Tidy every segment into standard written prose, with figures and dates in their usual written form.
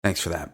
Thanks for that.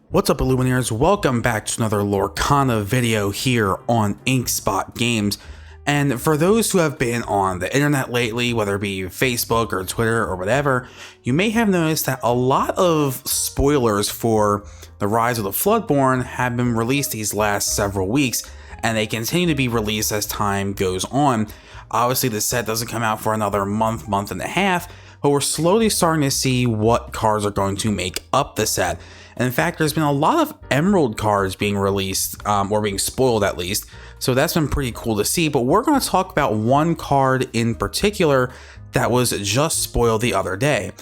What's up, Illuminaires? Welcome back to another Lorcana video here on Inkspot Games. And for those who have been on the internet lately, whether it be Facebook or Twitter or whatever, you may have noticed that a lot of spoilers for the Rise of the Floodborn have been released these last several weeks, and they continue to be released as time goes on. Obviously, the set doesn't come out for another month and a half, but we're slowly starting to see what cards are going to make up the set. And in fact, there's been a lot of Emerald cards being released, or being spoiled at least, so that's been pretty cool to see. But we're going to talk about one card in particular that was just spoiled the other day.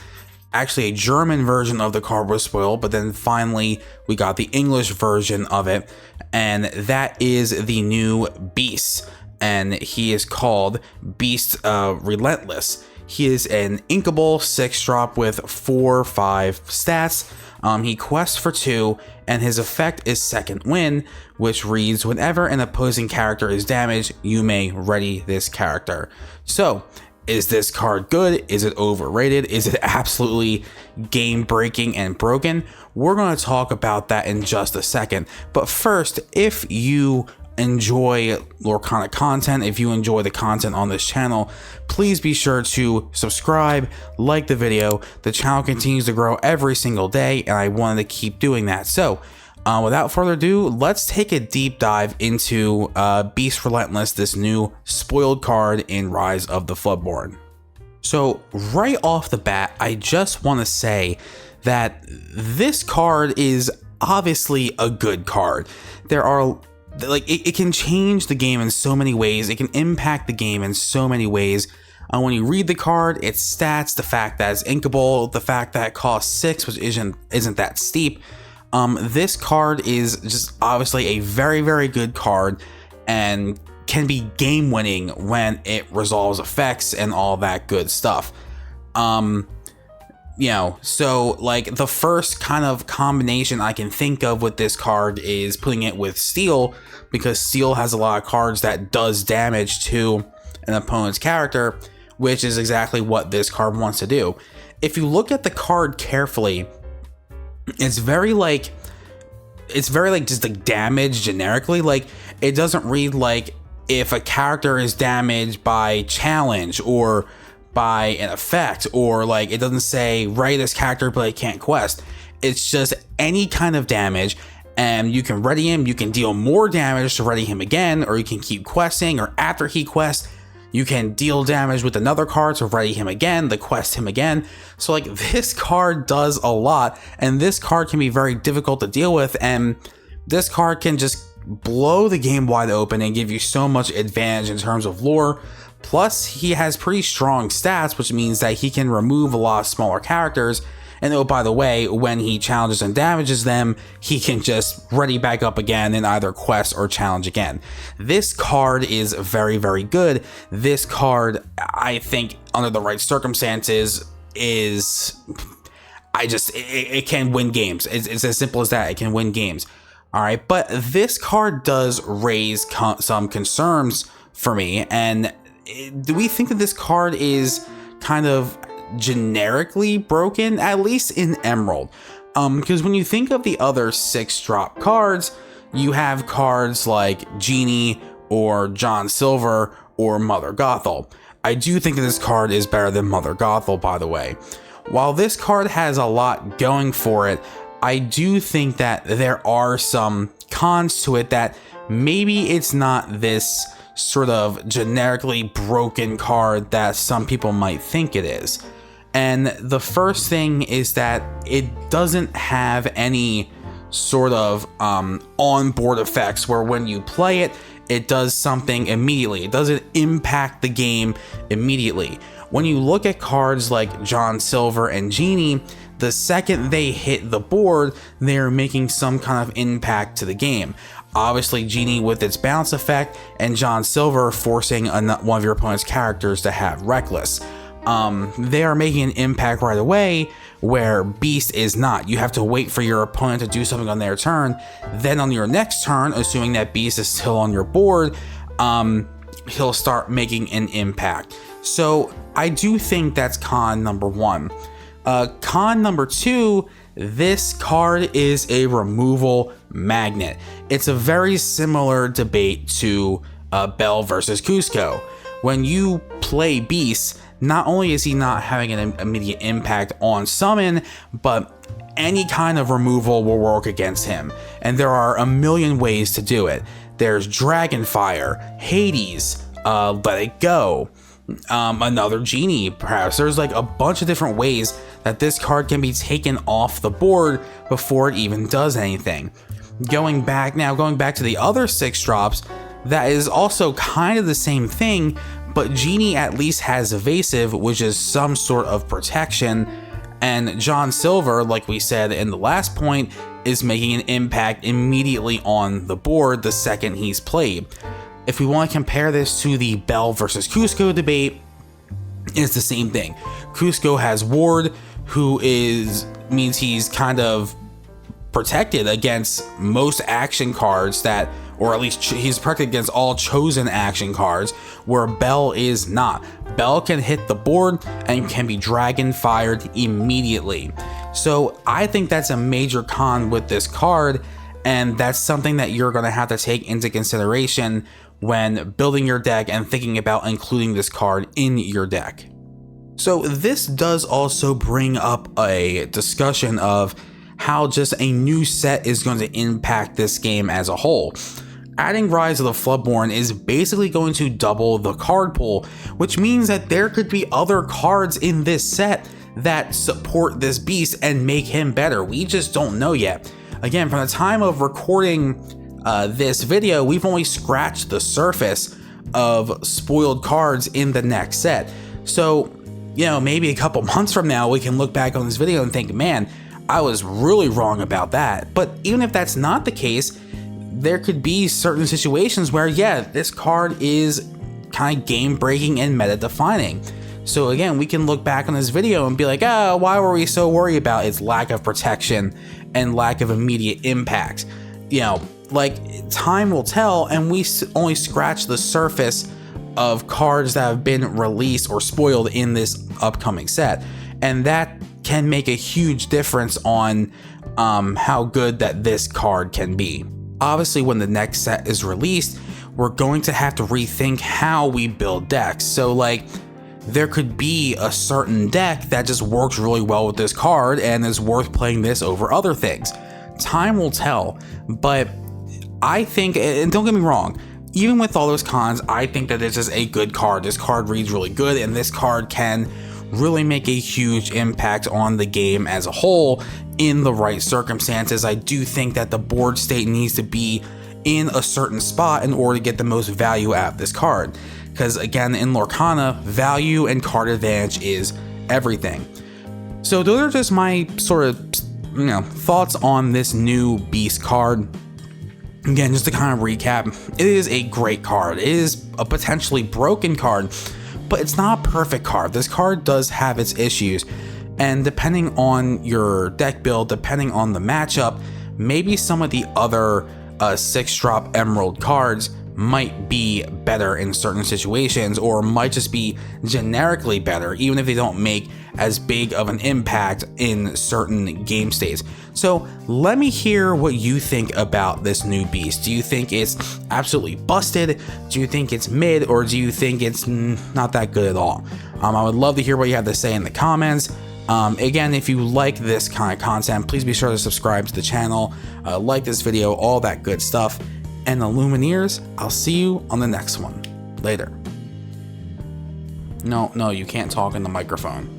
Actually, a German version of the card was spoiled, but then finally we got the English version of it, and that is the new Beast, and he is called Beast Relentless. He is an inkable 6-drop with 4/5 stats. He quests for 2, and his effect is Second Wind, which reads, whenever an opposing character is damaged, you may ready this character. So, is this card good? Is it overrated? Is it absolutely game-breaking and broken? We're going to talk about that in just a second. But first, if you enjoy Lorcana content, if you enjoy the content on this channel, please be sure to subscribe, like the video. The channel continues to grow every single day, and I wanted to keep doing that. So without further ado, let's take a deep dive into Beast Relentless, this new spoiled card in Rise of the Floodborn. So right off the bat, I just want to say that this card is obviously a good card. There are it can change the game in so many ways. It can impact the game in so many ways. When you read the card, its stats, the fact that it's inkable, the fact that it costs 6, which isn't that steep. This card is just obviously a very, very good card and can be game winning when it resolves effects and all that good stuff. So like the first kind of combination I can think of with this card is putting it with Steel, because Steel has a lot of cards that does damage to an opponent's character, which is exactly what this card wants to do. If you look at the card carefully, it's very just like damage generically. Like, it doesn't read like if a character is damaged by challenge or by an effect, or like it doesn't say ready this character but it can't quest. It's just any kind of damage, and you can ready him, you can deal more damage to ready him again, or you can keep questing, or after he quests you can deal damage with another card to ready him again, to quest him again. So like, this card does a lot, and this card can be very difficult to deal with, and this card can just blow the game wide open and give you so much advantage in terms of lore. Plus, he has pretty strong stats, which means that he can remove a lot of smaller characters. And oh, by the way, when he challenges and damages them, he can just ready back up again and either quest or challenge again. This card is very, very good. This card, I think, under the right circumstances, it can win games. It's as simple as that. It can win games. All right, but this card does raise some concerns for me. And do we think that this card is kind of generically broken, at least in Emerald? Because when you think of the other 6-drop cards, you have cards like Genie or John Silver or Mother Gothel. I do think that this card is better than Mother Gothel, by the way. While this card has a lot going for it, I do think that there are some cons to it, that maybe it's not this sort of generically broken card that some people might think it is. And the first thing is that it doesn't have any sort of onboard effects where when you play it, it does something immediately. It doesn't impact the game immediately. When you look at cards like John Silver and Genie, the second they hit the board, they're making some kind of impact to the game. Obviously, Genie with its bounce effect, and John Silver forcing one of your opponent's characters to have Reckless. They are making an impact right away, where Beast is not. You have to wait for your opponent to do something on their turn. Then on your next turn, assuming that Beast is still on your board, he'll start making an impact. So I do think that's con number one. Con number two, this card is a removal magnet. It's a very similar debate to Bell versus Cusco. When you play Beast, not only is he not having an immediate impact on summon, but any kind of removal will work against him. And there are a million ways to do it. There's Dragonfire, Hades, Let It Go, another Genie, perhaps. There's like a bunch of different ways that this card can be taken off the board before it even does anything. Going back to the other 6 drops, that is also kind of the same thing, but Genie at least has evasive, which is some sort of protection, and John Silver, like we said in the last point, is making an impact immediately on the board the second he's played. If we want to compare this to the Bell versus Cusco debate, it's the same thing. Cusco has Ward, who means he's kind of protected against most action cards that, or at least he's protected against all chosen action cards, where Bell is not. Bell can hit the board and can be dragon fired immediately. So I think that's a major con with this card, and that's something that you're going to have to take into consideration when building your deck and thinking about including this card in your deck. So this does also bring up a discussion of how just a new set is going to impact this game as a whole. Adding Rise of the Floodborn is basically going to double the card pool, which means that there could be other cards in this set that support this beast and make him better. We just don't know yet. Again, from the time of recording this video, we've only scratched the surface of spoiled cards in the next set. So, you know, maybe a couple months from now, we can look back on this video and think, man, I was really wrong about that. But even if that's not the case, there could be certain situations where, yeah, this card is kind of game breaking and meta defining. So again, we can look back on this video and be like, oh, why were we so worried about its lack of protection and lack of immediate impact? You know, like, time will tell, and we only scratch the surface of cards that have been released or spoiled in this upcoming set. And that can make a huge difference on how good that this card can be. Obviously, when the next set is released, we're going to have to rethink how we build decks. So like, there could be a certain deck that just works really well with this card and is worth playing this over other things. Time will tell, but I think, and don't get me wrong, even with all those cons, I think that this is a good card. This card reads really good, and this card can really make a huge impact on the game as a whole in the right circumstances. I do think that the board state needs to be in a certain spot in order to get the most value out of this card. Because again, in Lorcana, value and card advantage is everything. So those are just my sort of, thoughts on this new Beast card. Again, just to kind of recap, it is a great card. It is a potentially broken card, but it's not a perfect card. This card does have its issues, and depending on your deck build, depending on the matchup, maybe some of the other 6-drop Emerald cards might be better in certain situations, or might just be generically better, even if they don't make as big of an impact in certain game states. So let me hear what you think about this new Beast. Do you think it's absolutely busted? Do you think it's mid? Or do you think it's not that good at all? I would love to hear what you have to say in the comments. Again, if you like this kind of content, please be sure to subscribe to the channel, like this video, all that good stuff. And the Lumineers, I'll see you on the next one. Later. No, you can't talk in the microphone.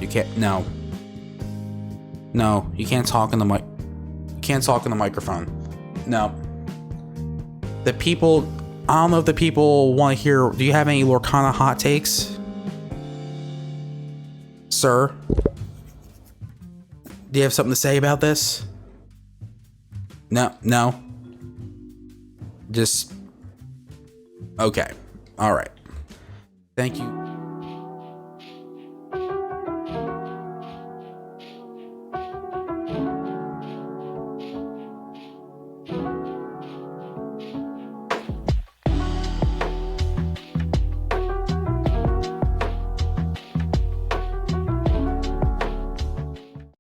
You can't, no, you can't talk in the mic. You can't talk in the microphone. No. The people, I don't know if the people want to hear, do you have any Lorcana hot takes? Sir? Do you have something to say about this? No. Just, okay. All right. Thank you.